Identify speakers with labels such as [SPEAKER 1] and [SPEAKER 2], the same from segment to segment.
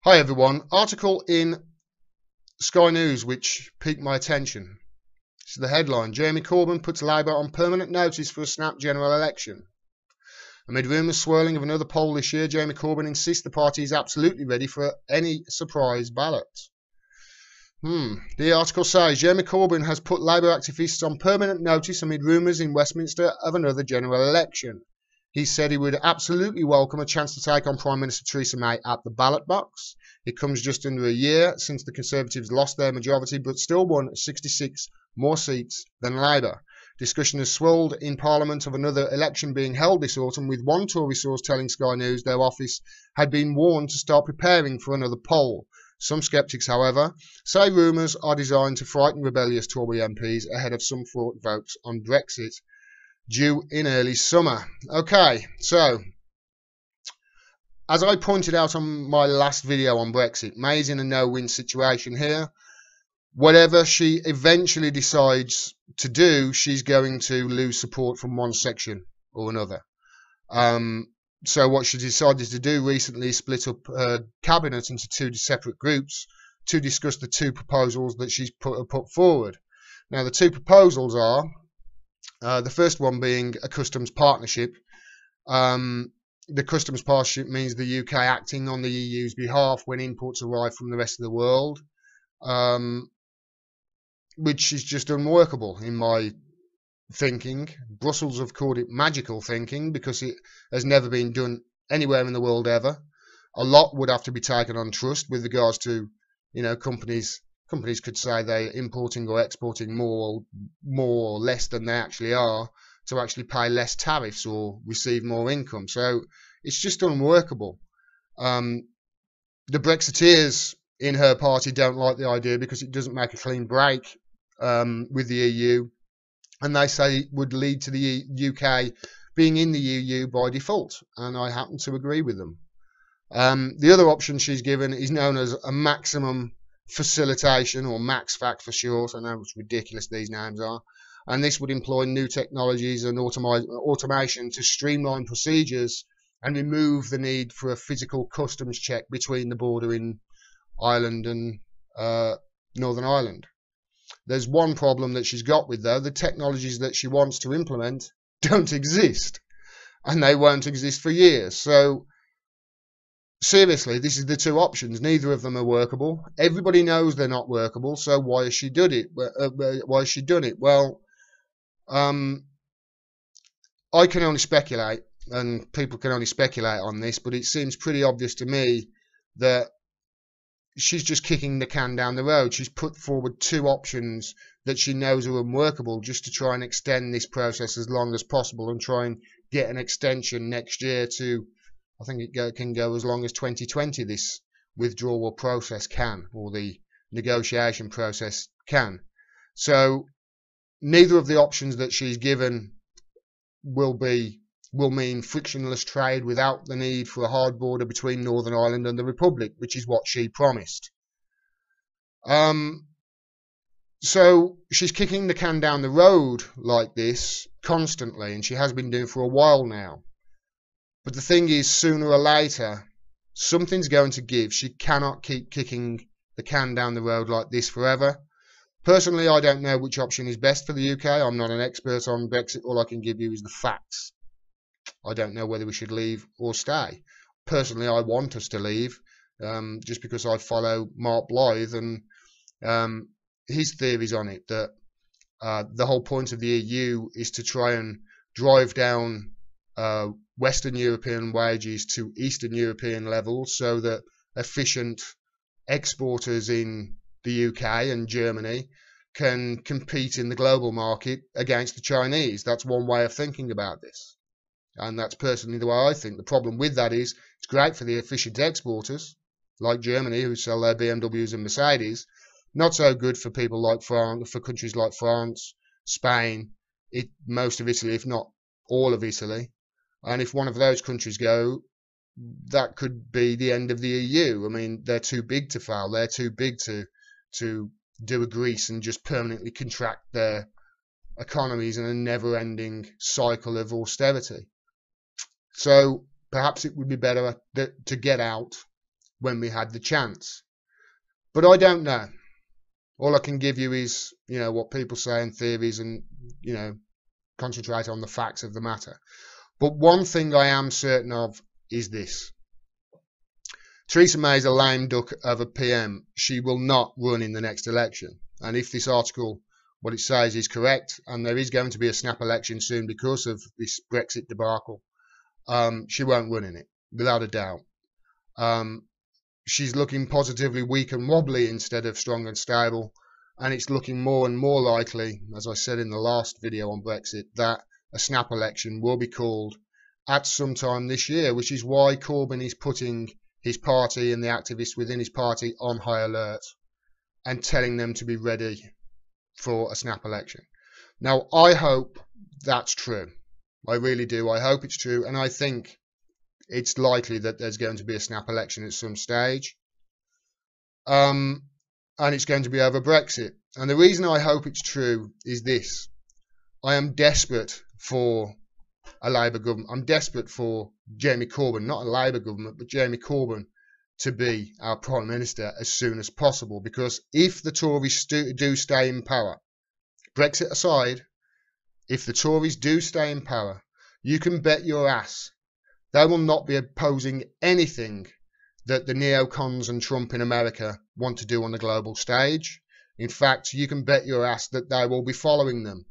[SPEAKER 1] Hi everyone. Article in Sky News which piqued my attention. This is the headline: Jeremy Corbyn puts Labour on permanent notice for a snap general election. Amid rumours swirling of another poll this year, Jeremy Corbyn insists the party is absolutely ready for any surprise ballot. The article says Jeremy Corbyn has put Labour activists on permanent notice amid rumours in Westminster of another general election. He said he would absolutely welcome a chance to take on Prime Minister Theresa May at the ballot box. It comes just under a year since the Conservatives lost their majority but still won 66 more seats than Labour. Discussion has swelled in Parliament of another election being held this autumn, with one Tory source telling Sky News their office had been warned to start preparing for another poll. Some sceptics, however, say rumours are designed to frighten rebellious Tory MPs ahead of some fraught votes on Brexit due in early summer. Okay, so as I pointed out on my last video on Brexit, May's in a no-win situation here. Whatever she eventually decides to do, she's going to lose support from one section or another. So what she decided to do recently is split up her cabinet into two separate groups to discuss the two proposals that she's put forward. Now, the two proposals are the first one being a customs partnership. The customs partnership means the UK acting on the EU's behalf when imports arrive from the rest of the world, which is just unworkable in my thinking. Brussels have called it magical thinking because it has never been done anywhere in the world ever. A lot would have to be taken on trust with regards to, companies. Companies could say they're importing or exporting more or less than they actually are to actually pay less tariffs or receive more income. So it's just unworkable. The Brexiteers in her party don't like the idea because it doesn't make a clean break with the EU, and they say it would lead to the UK being in the EU by default, and I happen to agree with them. The other option she's given is known as a maximum facilitation, or MaxFac for short. I know it's ridiculous these names are, and this would employ new technologies and automation to streamline procedures and remove the need for a physical customs check between the border in Ireland and Northern Ireland. There's one problem that she's got with, though: the technologies that she wants to implement don't exist, and they won't exist for years. So seriously, this is the two options. Neither of them are workable. Everybody knows they're not workable. So why has she done it? Why has she done it? Well, I can only speculate, and people can only speculate on this, but it seems pretty obvious to me that she's just kicking the can down the road. She's put forward two options that she knows are unworkable just to try and extend this process as long as possible and try and get an extension next year to, I think it can go as long as 2020, this withdrawal process can, or the negotiation process can. So neither of the options that she's given will mean frictionless trade without the need for a hard border between Northern Ireland and the Republic, which is what she promised. So she's kicking the can down the road like this constantly, and she has been doing for a while now. But the thing is, sooner or later, something's going to give. She cannot keep kicking the can down the road like this forever. Personally, I don't know which option is best for the UK. I'm not an expert on Brexit. All I can give you is the facts. I don't know whether we should leave or stay. Personally, I want us to leave, just because I follow Mark Blythe and his theories on it, that the whole point of the EU is to try and drive down Western European wages to Eastern European levels so that efficient exporters in the UK and Germany can compete in the global market against the Chinese. That's one way of thinking about this. And that's personally the way I think. The problem with that is it's great for the efficient exporters like Germany, who sell their BMWs and Mercedes. Not so good for people like France, for countries like France, Spain, most of Italy, if not all of Italy. And if one of those countries go, that could be the end of the EU. I mean, they're too big to fail. They're too big to do a Greece and just permanently contract their economies in a never-ending cycle of austerity. So perhaps it would be better to get out, when we had the chance. But I don't know. All I can give you is, what people say and theories, and, concentrate on the facts of the matter. But one thing I am certain of is this. Theresa May is a lame duck of a PM. She will not run in the next election. And if this article, what it says, is correct, and there is going to be a snap election soon because of this Brexit debacle, she won't run in it, without a doubt. She's looking positively weak and wobbly instead of strong and stable. And it's looking more and more likely, as I said in the last video on Brexit, that a snap election will be called at some time this year, which is why Corbyn is putting his party and the activists within his party on high alert and telling them to be ready for a snap election. Now, I hope that's true. I really do. I hope it's true. And I think it's likely that there's going to be a snap election at some stage. And it's going to be over Brexit. And the reason I hope it's true is this. I am desperate for a Labour government. I'm desperate for Jeremy Corbyn, not a Labour government, but Jeremy Corbyn to be our Prime Minister as soon as possible. Because if the Tories do stay in power, Brexit aside, if the Tories do stay in power, you can bet your ass they will not be opposing anything that the neocons and Trump in America want to do on the global stage. In fact, you can bet your ass that they will be following them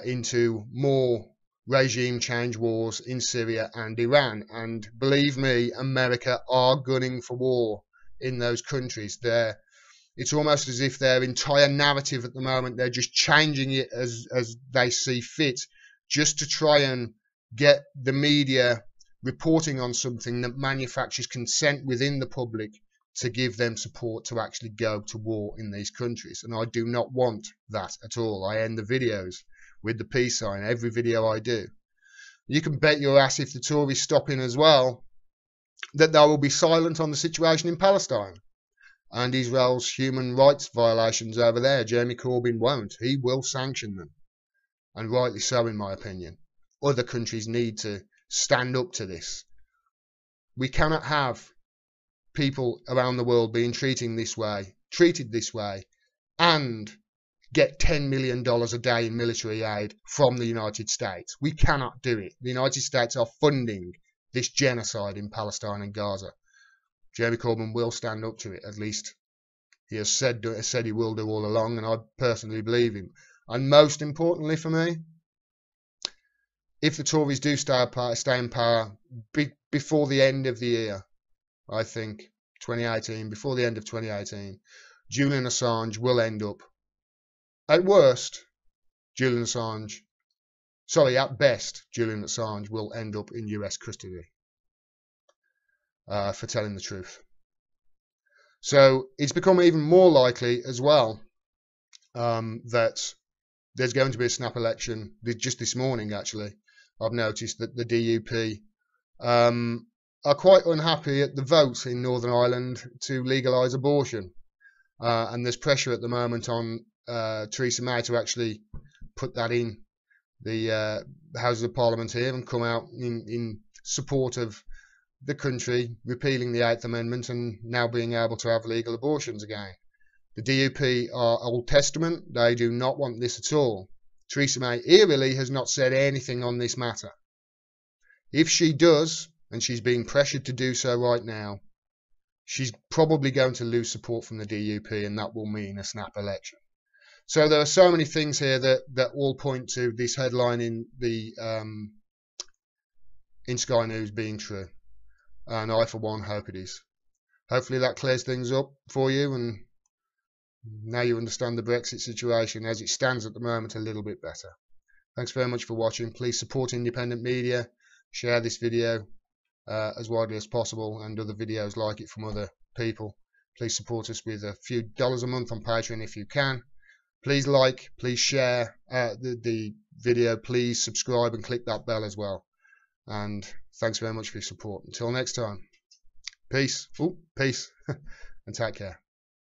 [SPEAKER 1] into more regime change wars in Syria and Iran. And believe me, America are gunning for war in those countries. It's almost as if their entire narrative at the moment, they're just changing it as they see fit, just to try and get the media reporting on something that manufactures consent within the public to give them support to actually go to war in these countries. And I do not want that at all. I end the videos with the peace sign, every video I do. You can bet your ass, if the Tories stop in as well, that they will be silent on the situation in Palestine and Israel's human rights violations over there. Jeremy Corbyn won't. He will sanction them, and rightly so, in my opinion. Other countries need to stand up to this. We cannot have people around the world being treated this way, and get $10 million a day in military aid from the United States. We cannot do it. The United States are funding this genocide in Palestine and Gaza. Jeremy Corbyn will stand up to it. At least he has said he will do all along, and I personally believe him. And most importantly for me, if the Tories do stay in power before the end of the year, I think 2018, before the end of 2018, Julian Assange will end up, at best, Julian Assange will end up in US custody for telling the truth. So it's become even more likely as well that there's going to be a snap election. Just this morning, actually, I've noticed that the DUP are quite unhappy at the vote in Northern Ireland to legalise abortion. And there's pressure at the moment on Theresa May to actually put that in the Houses of Parliament here and come out in support of the country repealing the 8th Amendment and now being able to have legal abortions again. The DUP are Old Testament. They do not want this at all. Theresa May eerily has not said anything on this matter. If she does, and she's being pressured to do so right now, she's probably going to lose support from the DUP, and that will mean a snap election. So there are so many things here that all point to this headline in the in Sky News being true, and I for one hope it is. Hopefully that clears things up for you, and now you understand the Brexit situation as it stands at the moment a little bit better. Thanks very much for watching. Please support independent media, share this video as widely as possible, and other videos like it from other people. Please support us with a few dollars a month on Patreon if you can. Please like, please share the video, please subscribe and click that bell as well. And thanks very much for your support. Until next time, peace, peace, and take care.